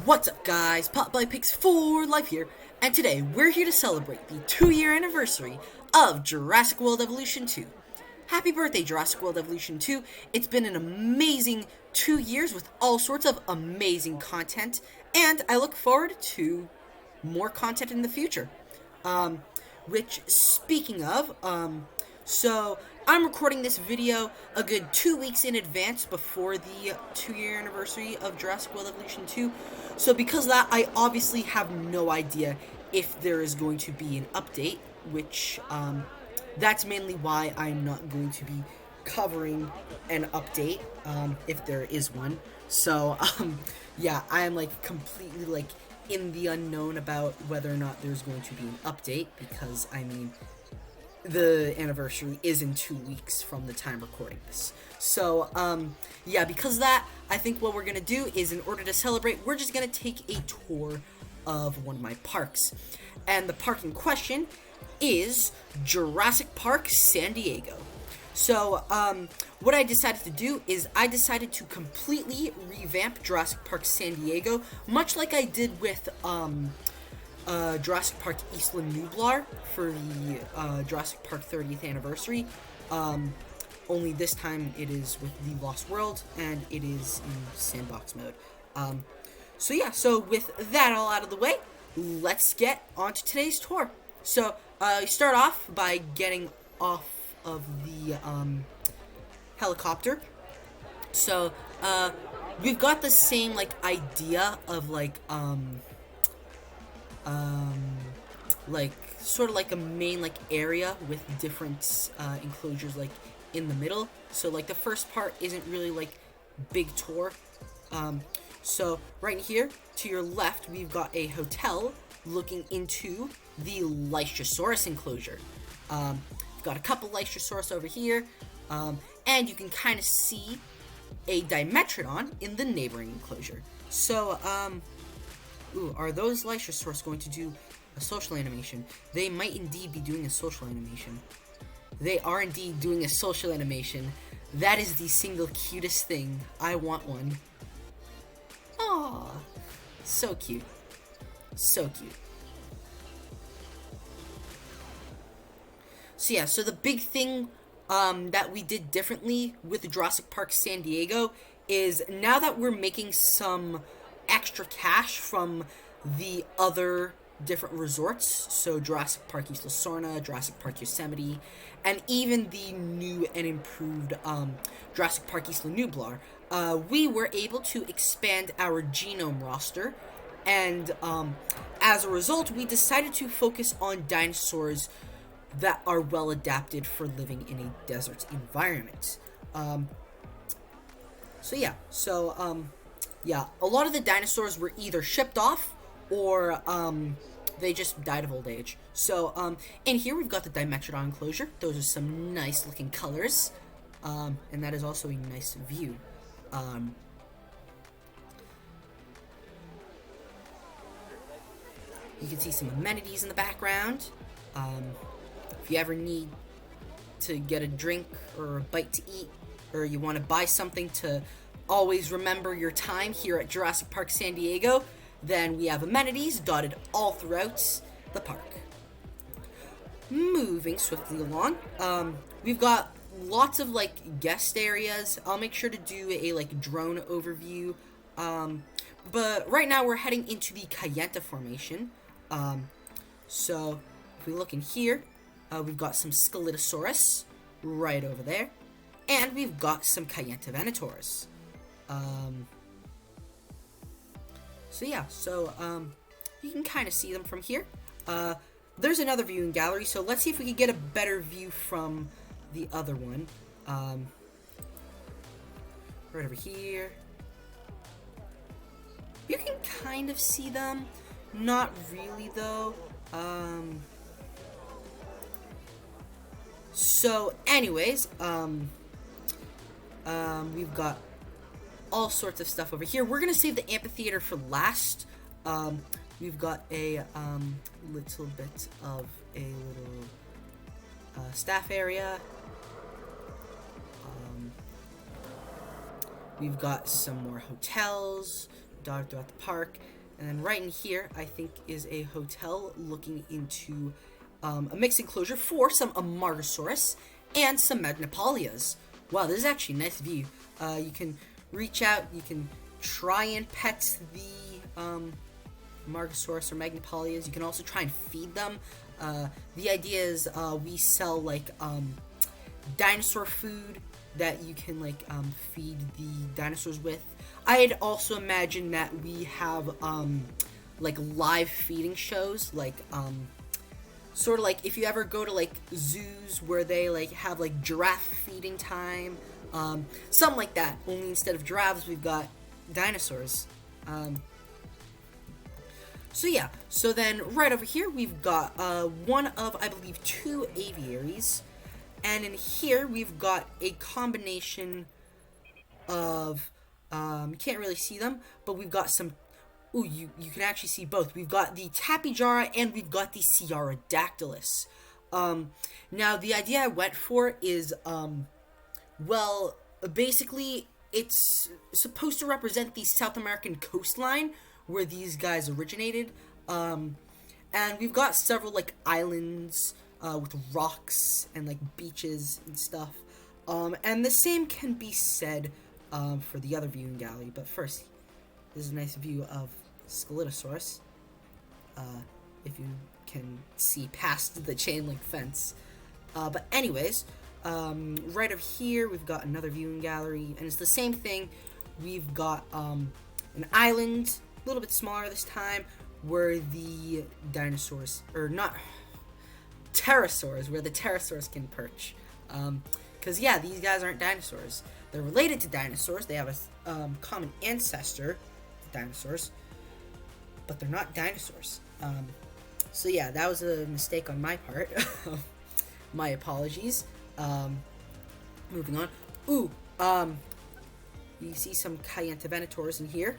What's up, guys? Bottai Pigs for Life here, and today we're here to celebrate the 2-year anniversary of Jurassic World Evolution 2. Happy birthday, Jurassic World Evolution 2. It's been an amazing 2 years with all sorts of amazing content, and I look forward to more content in the future. Speaking of, so I'm recording this video a good 2 weeks in advance before the 2-year anniversary of Jurassic World Evolution 2. So because of that, I obviously have no idea if there is going to be an update, which, that's mainly why I'm not going to be covering an update, if there is one. So, yeah, I am, completely, in the unknown about whether or not there's going to be an update, because, the anniversary is in 2 weeks from the time recording this. So, yeah, because of that, I think what we're gonna do is, in order to celebrate, we're just gonna take a tour of one of my parks. And the park in question is Jurassic Park San Diego. So, what I decided to do is I decided to completely revamp Jurassic Park San Diego, much like I did with, Jurassic Park Isla Nublar for the Jurassic Park 30th anniversary. Only this time it is with the Lost World, and it is in sandbox mode. So yeah, so with that all out of the way, let's get on to today's tour. So, start off by getting off of the helicopter. So, we've got the same, idea of, sort of like a main, area with different, enclosures, in the middle. So, the first part isn't really, big tour. So, right here, to your left, we've got a hotel looking into the Lystrosaurus enclosure. We've got a couple Lystrosaurus over here, and you can kind of see a Dimetrodon in the neighboring enclosure. So, ooh, are those Lystrosaurus going to do a social animation? They might indeed be doing a social animation. They are indeed doing a social animation. That is the single cutest thing. I want one. Aww. So cute. So cute. So yeah, so the big thing that we did differently with Jurassic Park San Diego is now that we're making some extra cash from the other different resorts, so Jurassic Park Isla Sorna, Jurassic Park Yosemite, and even the new and improved Jurassic Park Isla Nublar, we were able to expand our genome roster, and as a result, we decided to focus on dinosaurs that are well adapted for living in a desert environment. Yeah, a lot of the dinosaurs were either shipped off or they just died of old age. So, in here we've got the Dimetrodon enclosure. Those are some nice looking colors. And that is also a nice view. You can see some amenities in the background. If you ever need to get a drink or a bite to eat, or you want to buy something to always remember your time here at Jurassic Park San Diego, then we have amenities dotted all throughout the park. Moving swiftly along, we've got lots of guest areas. I'll make sure to do a drone overview, but right now we're heading into the Kayenta formation. So if we look in here, we've got some Scelidosaurus right over there, and we've got some Kayenta Venators. So yeah, you can kind of see them from here. There's another viewing gallery, so let's see if we can get a better view from the other one. Right over here. You can kind of see them. Not really, though. So, anyways, we've got all sorts of stuff over here. We're gonna save the amphitheater for last. We've got a little bit of a little staff area. We've got some more hotels. dotted throughout the park. And then right in here, I think, is a hotel looking into a mixed enclosure for some Amargasaurus and some Magnopalias. Wow, this is actually a nice view. You can reach out, you can try and pet the Amargasaurus or Magnopalias. You can also try and feed them. The idea is we sell like dinosaur food that you can like feed the dinosaurs with. I'd also imagine that we have like live feeding shows, like sort of like if you ever go to like zoos where they like have like giraffe feeding time, something like that. Only instead of giraffes, we've got dinosaurs. So yeah, so then right over here we've got one of, I believe, 2 aviaries. And in here we've got a combination of, you can't really see them, but we've got some, ooh, you can actually see both. We've got the Tapijara and we've got the Sciarodactylus. Now the idea I went for is, well, basically it's supposed to represent the South American coastline where these guys originated. And we've got several like islands with rocks and like beaches and stuff. And the same can be said for the other viewing gallery. But first, this is a nice view of Scelidosaurus. If you can see past the chain link fence. But anyways, right over here we've got another viewing gallery, and it's the same thing. We've got an island, a little bit smaller this time, where the dinosaurs, or not, pterosaurs, where the pterosaurs can perch. Because yeah, these guys aren't dinosaurs. They're related to dinosaurs. They have a common ancestor, dinosaurs, but they're not dinosaurs. So yeah, that was a mistake on my part. My apologies. Moving on. Ooh, you see some Cayantavenators in here.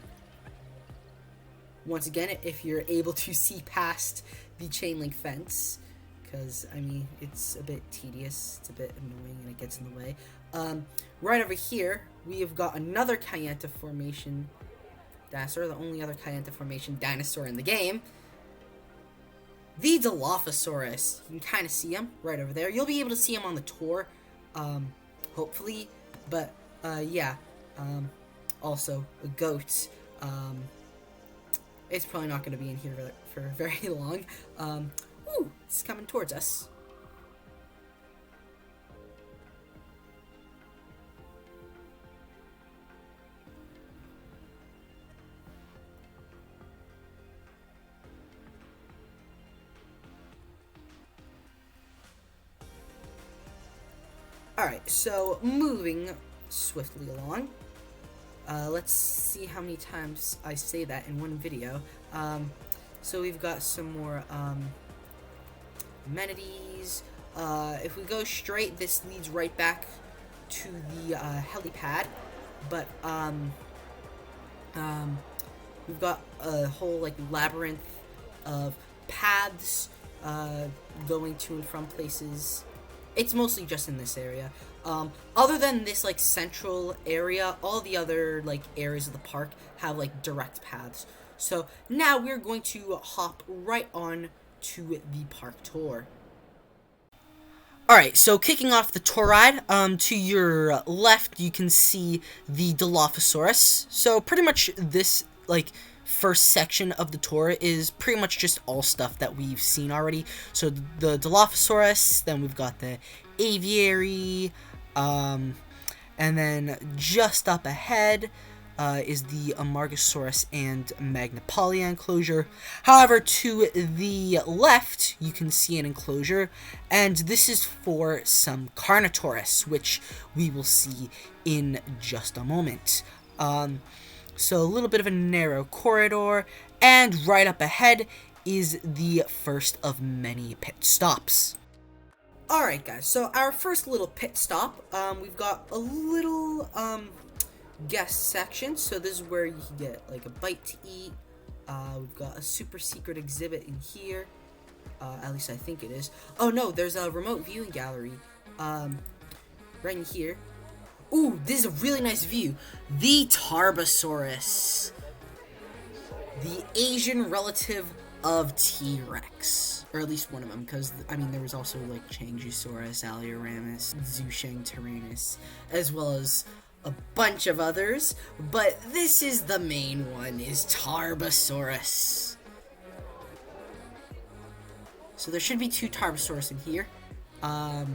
Once again, if you're able to see past the chain link fence, because, I mean, it's a bit tedious, it's a bit annoying, and it gets in the way. Right over here, we have got another Kayenta formation dinosaur, the only other Kayenta formation dinosaur in the game. The Dilophosaurus. You can kind of see him right over there. You'll be able to see him on the tour, hopefully, but, yeah. Also, a goat. It's probably not going to be in here for very long. Ooh, it's coming towards us. Alright, so moving swiftly along. Let's see how many times I say that in one video. So we've got some more amenities. If we go straight, this leads right back to the helipad. But we've got a whole like labyrinth of paths going to and from places. It's mostly just in this area. Other than this, like, central area, all the other, like, areas of the park have, like, direct paths. So, now we're going to hop right on to the park tour. Alright, so kicking off the tour ride, to your left, you can see the Dilophosaurus. So, pretty much this, like, first section of the tour is pretty much just all stuff that we've seen already. So the Dilophosaurus, then we've got the aviary, and then just up ahead is the Amargasaurus and Magnopalia enclosure. However, to the left, you can see an enclosure, and this is for some Carnotaurus, which we will see in just a moment. So a little bit of a narrow corridor, and right up ahead is the first of many pit stops. Alright guys, so our first little pit stop, we've got a little guest section. So this is where you can get like a bite to eat. We've got a super secret exhibit in here, at least I think it is. Oh no, there's a remote viewing gallery right in here. Ooh, this is a really nice view. The Tarbosaurus. the Asian relative of T-Rex, or at least one of them, because I mean there was also like Changiosaurus, Alioramus, Zooshangtyrannus, as well as a bunch of others, but this is the main one, is Tarbosaurus. So there should be 2 Tarbosaurus in here. But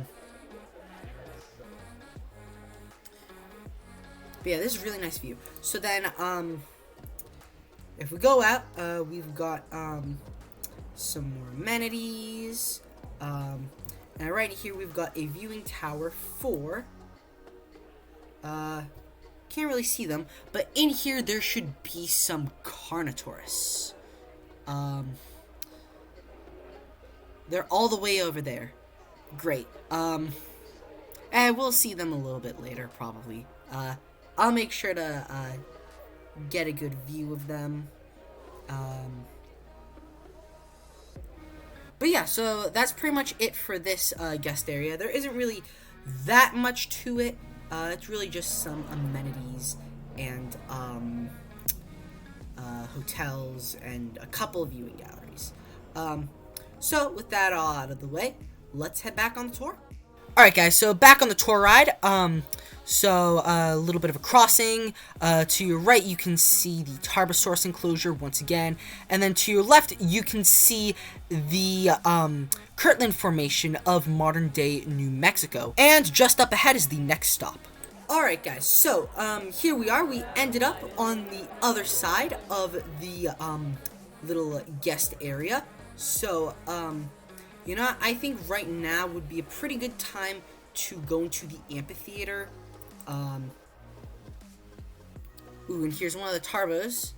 yeah, this is a really nice view. So then, if we go out, we've got, some more amenities. And right here, we've got a viewing tower for, can't really see them, but in here, there should be some Carnotaurus. They're all the way over there. Great. And we'll see them a little bit later, probably. I'll make sure to, get a good view of them. But yeah, so that's pretty much it for this, guest area. There isn't really that much to it. It's really just some amenities and, hotels and a couple of viewing galleries. So with that all out of the way, let's head back on the tour. Alright guys, so back on the tour ride, so a little bit of a crossing. To your right, you can see the Tarbosaurus enclosure once again, and then to your left, you can see the Kirtland Formation of modern-day New Mexico. And just up ahead is the next stop. Alright guys, so here we are. We ended up on the other side of the little guest area. So, you know, I think right now would be a pretty good time to go into the amphitheater. Ooh, and here's one of the Tarbos.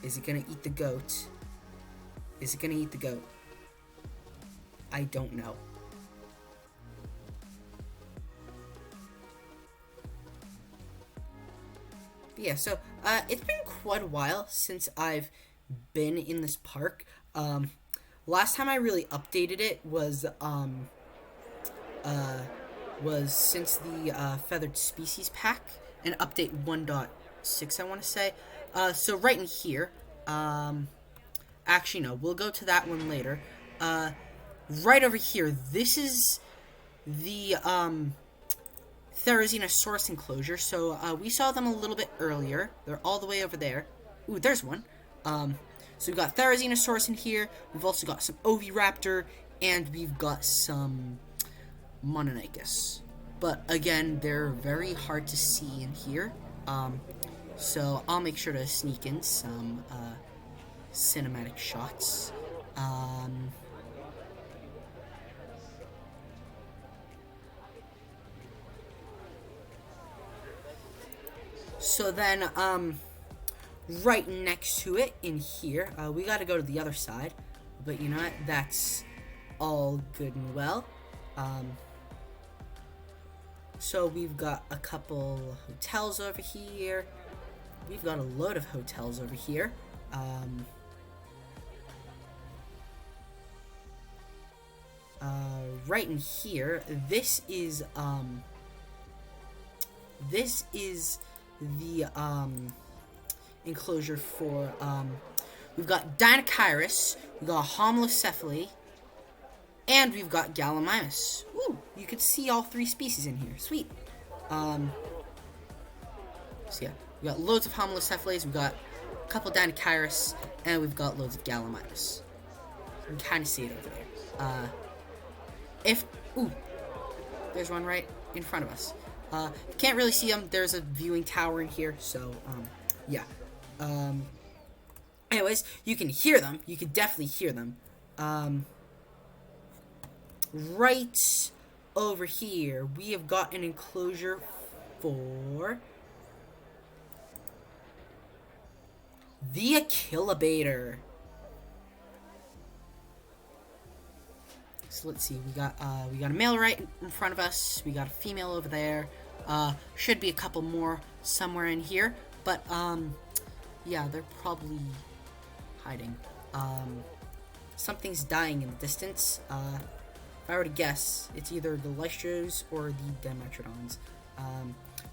Is it gonna eat the goat? Is it gonna eat the goat? I don't know. But yeah, so, it's been quite a while since I've been in this park. Last time I really updated it was since the Feathered Species Pack, and update 1.6, I want to say. So right in here, actually no, we'll go to that one later. Right over here, this is the Therizinosaurus enclosure. So we saw them a little bit earlier. They're all the way over there. Ooh, there's one. So we've got Therizinosaurus in here. We've also got some Oviraptor, and we've got some Mononychus. But again, they're very hard to see in here. So I'll make sure to sneak in some cinematic shots. So then, right next to it in here, we gotta go to the other side, but you know what, that's all good and well. So we've got a couple hotels over here. We've got a load of hotels over here. Right in here, this is the enclosure for we've got Dinochirus, we've got Homalocephali, and we've got Gallimimus. Ooh, you can see all 3 species in here. Sweet. So yeah, we got loads of Homalocephales, we've got a couple Dinochirus, and we've got loads of Gallimimus. You can kind of see it over there. Ooh, there's one right in front of us. Can't really see them. There's a viewing tower in here, so, yeah. Anyways, you can hear them. You can definitely hear them. Right over here, we have got an enclosure for the Achilobator. So let's see, we got a male right in front of us, we got a female over there, should be a couple more somewhere in here, but, yeah, they're probably hiding. Something's dying in the distance. If I were to guess, it's either the Lystros or the Dimetrodons.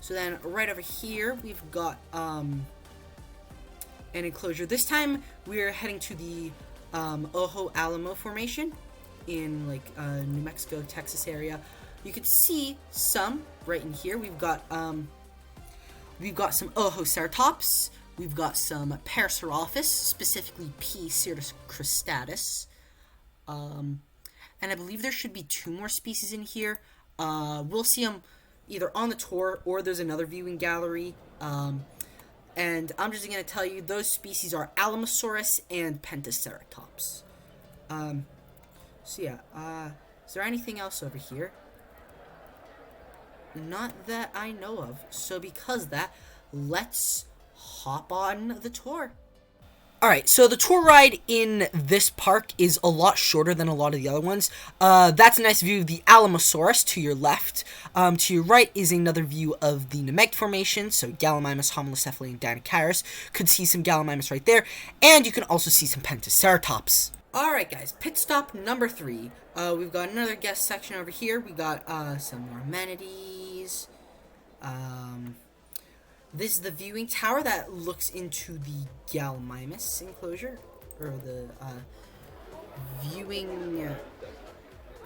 So then, right over here, we've got, an an enclosure. This time we're heading to the Ojo Alamo Formation in like New Mexico, Texas area. You can see some right in here. We've got some Ojo Ceratops. We've got some Parr, specifically P. cristatus. And I believe there should be 2 more species in here. We'll see them either on the tour or there's another viewing gallery. And I'm just going to tell you those species are Alamosaurus and Pentaceratops. So yeah, is there anything else over here? Not that I know of. So because of that, let's hop on the tour. Alright, so the tour ride in this park is a lot shorter than a lot of the other ones. That's a nice view of the Alamosaurus to your left. To your right is another view of the Nemegt Formation, so Gallimimus, Homalocephale, and Dinocaris. Could see some Gallimimus right there, and you can also see some Pentaceratops. Alright guys, pit stop number 3. We've got another guest section over here. We got some more amenities. This is the viewing tower that looks into the Gallimimus enclosure, or the viewing.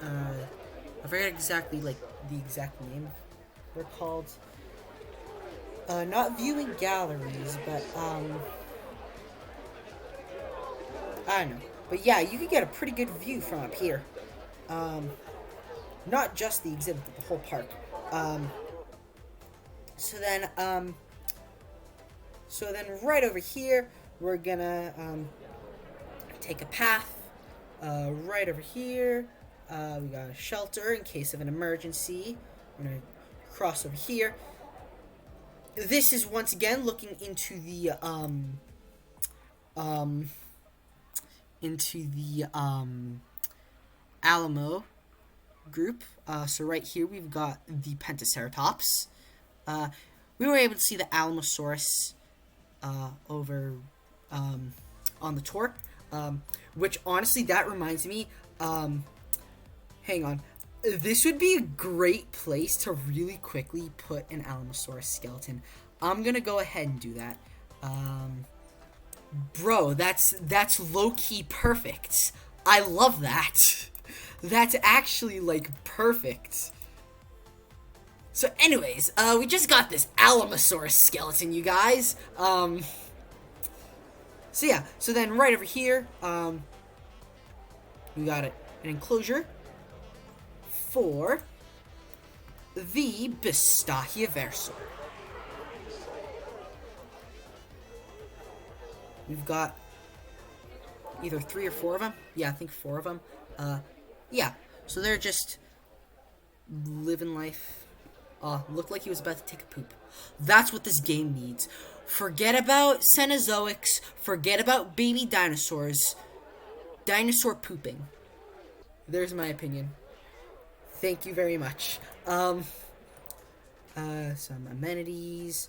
I forget exactly like the exact name they're called. Not viewing galleries, but I don't know. But yeah, you could get a pretty good view from up here. Not just the exhibit, but the whole park. So then right over here, we're gonna take a path right over here. We got a shelter in case of an emergency. We're gonna cross over here. This is once again looking into the Alamo group. So right here we've got the Pentaceratops. We were able to see the Alamosaurus over on the tour, which honestly, that reminds me, hang on, this would be a great place to really quickly put an Alamosaurus skeleton. I'm gonna go ahead and do that. Bro, that's low-key perfect. I love that. That's actually like perfect. So anyways, we just got this Alamosaurus skeleton, you guys. So yeah, so then right over here, we got an enclosure for the Bistachioversor. We've got either 3 or 4 of them. Yeah, I think 4 of them. Yeah, so they're just living life. Looked like he was about to take a poop. That's what this game needs. Forget about Cenozoics. Forget about baby dinosaurs. Dinosaur pooping. There's my opinion. Thank you very much. Some amenities.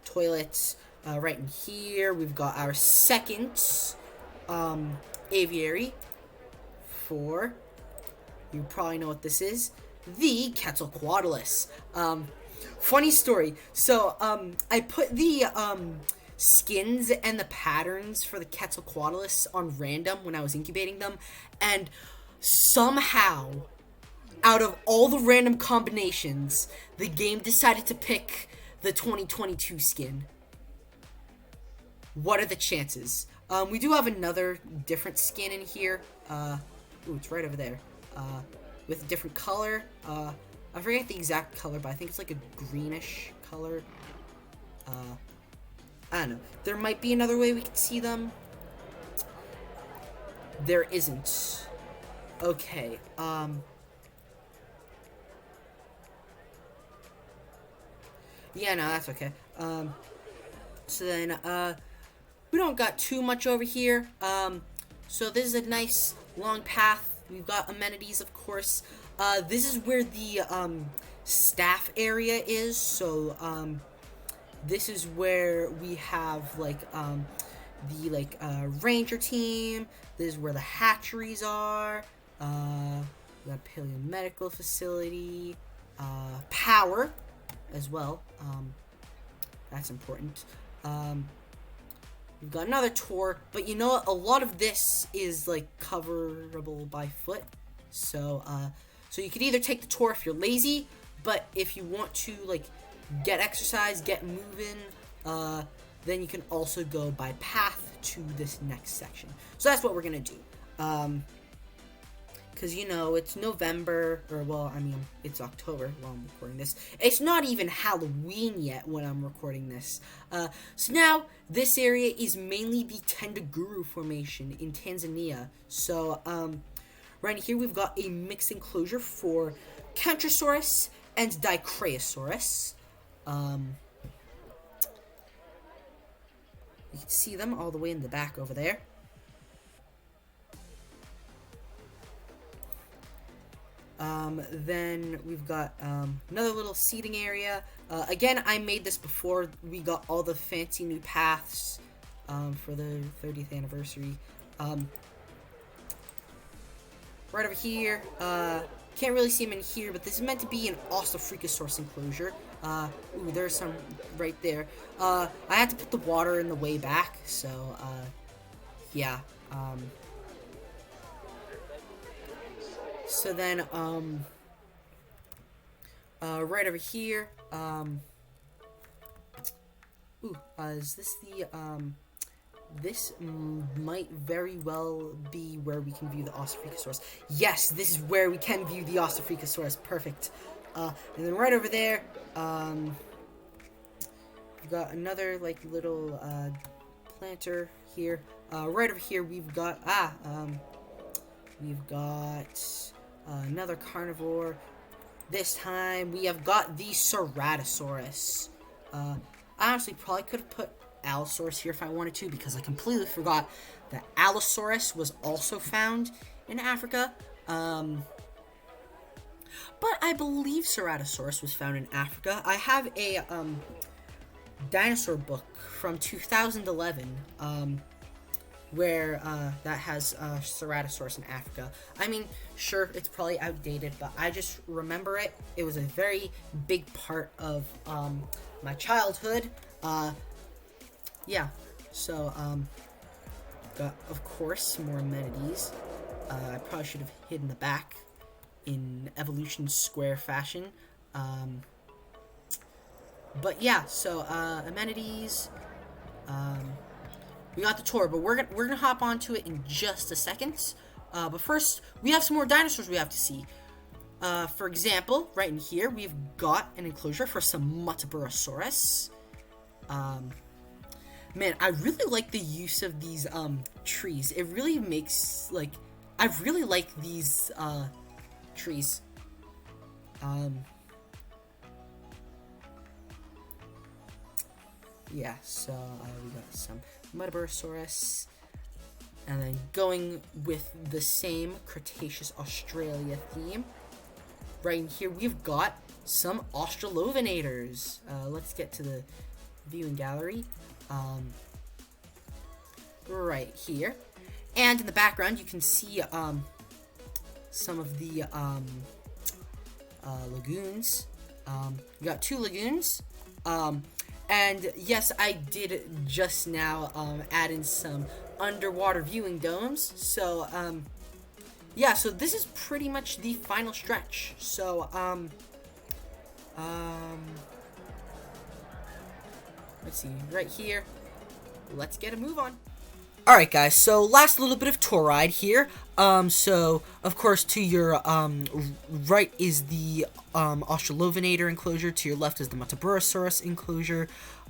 Toilets. Right in here, we've got our second aviary for, you probably know what this is, the Quetzalcoatlus. Funny story. So, I put the skins and the patterns for the Quetzalcoatlus on random when I was incubating them, and somehow, out of all the random combinations, the game decided to pick the 2022 skin. What are the chances? We do have another different skin in here. Ooh, it's right over there. With a different color. I forget the exact color, but I think it's like a greenish color. I don't know. There might be another way we could see them. There isn't. Okay, yeah, no, that's okay. So then, we don't got too much over here. So this is a nice long path. We've got amenities, of course. This is where the staff area is. So this is where we have like the ranger team. This is where the hatcheries are. We got paleomedical facility, power as well. That's important. we've got another tour, but you know what? A lot of this is like coverable by foot. So so you could either take the tour if you're lazy, but if you want to like get exercise, get moving, then you can also go by path to this next section. So that's what we're gonna do. Because, you know, it's November, or, well, I mean, it's October while I'm recording this. It's not even Halloween yet when I'm recording this. So now, this area is mainly the Tendaguru Formation in Tanzania. So, right here we've got a mixed enclosure for Kentrosaurus and Dicraeosaurus. You can see them all the way in the back over there. Then we've got another little seating area. Again, I made this before we got all the fancy new paths for the 30th anniversary. Right over here, can't really see them in here, but this is meant to be an Australopithecus enclosure. Ooh, there's some right there. I had to put the water in the way back, so yeah. So then, right over here, is this the, this might very well be where we can view the Australopithecus. Yes, this is where we can view the Australopithecus. Perfect. And then right over there, we've got another, like, little, planter here. Right over here, we've got, another carnivore. This time, we have got the Ceratosaurus. I honestly probably could have put Allosaurus here if I wanted to, because I completely forgot that Allosaurus was also found in Africa. But I believe Ceratosaurus was found in Africa. I have a, dinosaur book from 2011, where that has Ceratosaurus in Africa. I mean, sure, it's probably outdated, but I just remember it. It was a very big part of my childhood. Yeah, so got, of course, more amenities. I probably should have hidden the back in Evolution Square fashion. But yeah, so amenities. We got the tour, but we're gonna hop onto it in just a second. But first, we have some more dinosaurs we have to see. For example, right in here, we've got an enclosure for some Mataburosaurus. Man, I really like the use of these trees. It really makes, like, I really like these trees. Yeah, so we got some Metaburosaurus, and then going with the same Cretaceous Australia theme, right in here we've got some Australovenators. Let's get to the viewing gallery. Right here, and in the background you can see some of the lagoons. We got two lagoons. And yes, I did just now add in some underwater viewing domes. So yeah, so this is pretty much the final stretch. So let's see, right here. Let's get a move on. Alright guys, so last little bit of tour ride here. So of course to your right is the Australovenator enclosure, to your left is the Mataburosaurus enclosure.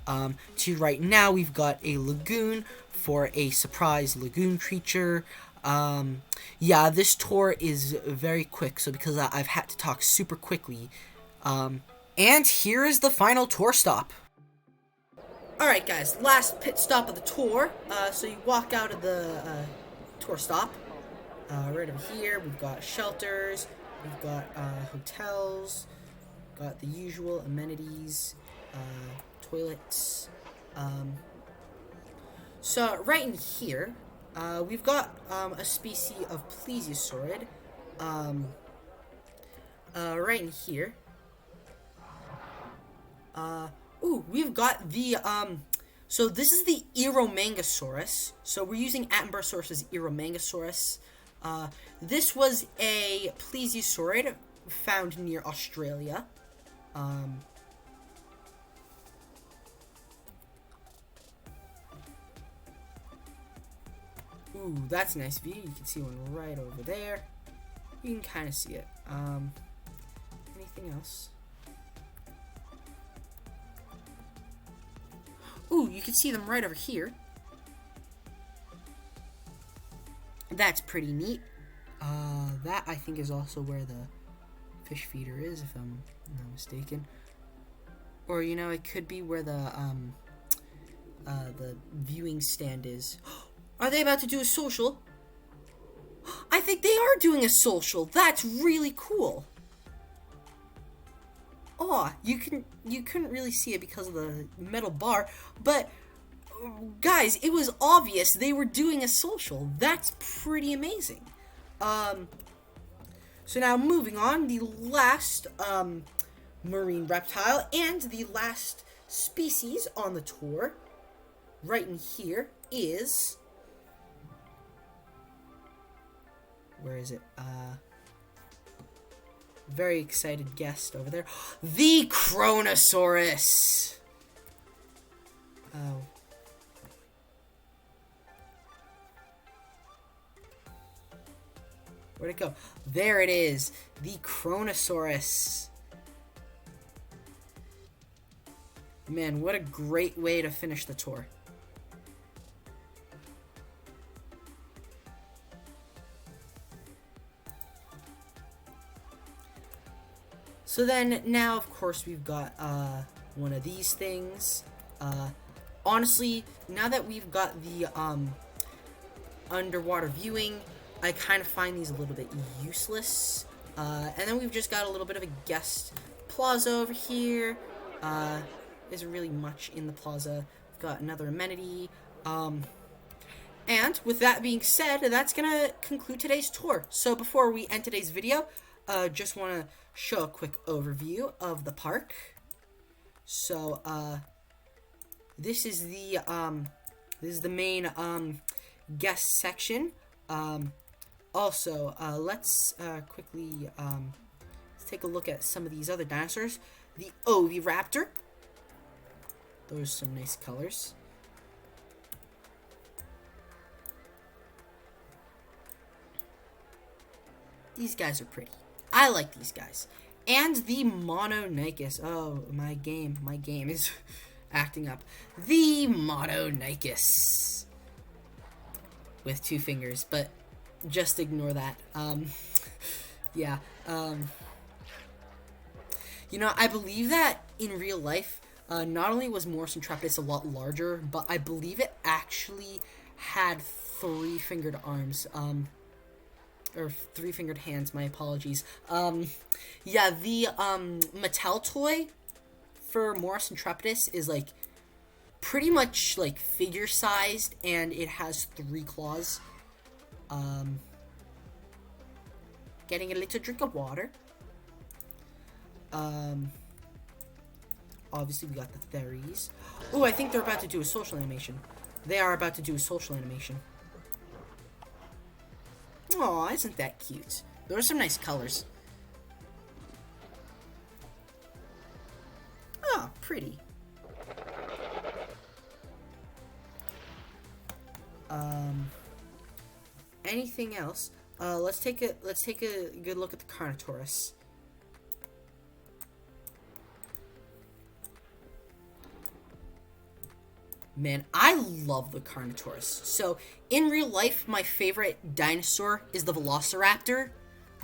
To your right now we've got a lagoon for a surprise lagoon creature. Yeah, this tour is very quick, so because I've had to talk super quickly. And here is the final tour stop. Alright guys, last pit stop of the tour. So you walk out of the tour stop. Right over here, we've got shelters, we've got hotels, got the usual amenities, toilets. So right in here, we've got a species of Plesiosaurid. Right in here. Ooh, we've got the So this is the Eromangosaurus. So we're using Attenborough's Eromangosaurus. This was a plesiosaurid found near Australia. Ooh, that's a nice view. You can see one right over there. You can kind of see it. Anything else? Ooh, you can see them right over here. That's pretty neat. That I think is also where the fish feeder is, if I'm not mistaken. Or, you know, it could be where the viewing stand is. Are they about to do a social? I think they are doing a social. That's really cool. Oh, you couldn't really see it because of the metal bar, but guys, it was obvious they were doing a social. That's pretty amazing. So now moving on, the last marine reptile and the last species on the tour, right in here, is, where is it? Very excited guest over there. The Kronosaurus! Oh. Where'd it go? There it is. The Kronosaurus. Man, what a great way to finish the tour. So then, now, of course, we've got one of these things. Honestly, now that we've got the underwater viewing, I kind of find these a little bit useless. And then we've just got a little bit of a guest plaza over here. Isn't really much in the plaza. We've got another amenity. And with that being said, that's going to conclude today's tour. So before we end today's video, just want to show a quick overview of the park. So, this is the main guest section. Also, let's quickly let's take a look at some of these other dinosaurs. The Oviraptor. Those are some nice colors. These guys are pretty. I like these guys. And the Mononychus. Oh, my game is acting up. The Mononychus. With 2 fingers, but just ignore that. Yeah. You know, I believe that in real life, not only was Morris Intrepidus a lot larger, but I believe it actually had 3-fingered arms. Or 3-fingered hands, my apologies. Yeah, the Mattel toy for Morris Intrepidus is like pretty much like figure sized, and it has 3 claws. Getting a little drink of water. Obviously we got the Theres. Oh, I think they're about to do a social animation. They are about to do a social animation. Aw, isn't that cute? Those are some nice colors. Oh, pretty. Anything else? Let's take a good look at the Carnotaurus. Man, I love the Carnotaurus. So, in real life, my favorite dinosaur is the Velociraptor.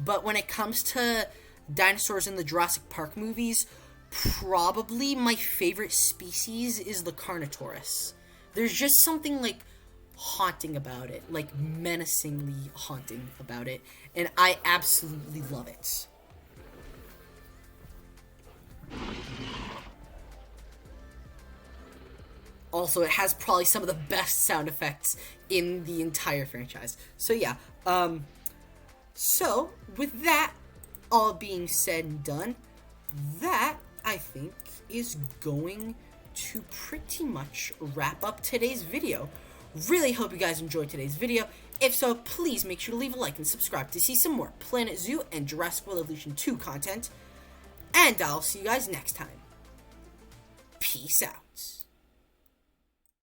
But when it comes to dinosaurs in the Jurassic Park movies, probably my favorite species is the Carnotaurus. There's just something, like, haunting about it. Like, menacingly haunting about it. And I absolutely love it. Also, it has probably some of the best sound effects in the entire franchise. So, yeah. So, with that all being said and done, that, I think, is going to pretty much wrap up today's video. Really hope you guys enjoyed today's video. If so, please make sure to leave a like and subscribe to see some more Planet Zoo and Jurassic World Evolution 2 content. And I'll see you guys next time. Peace out.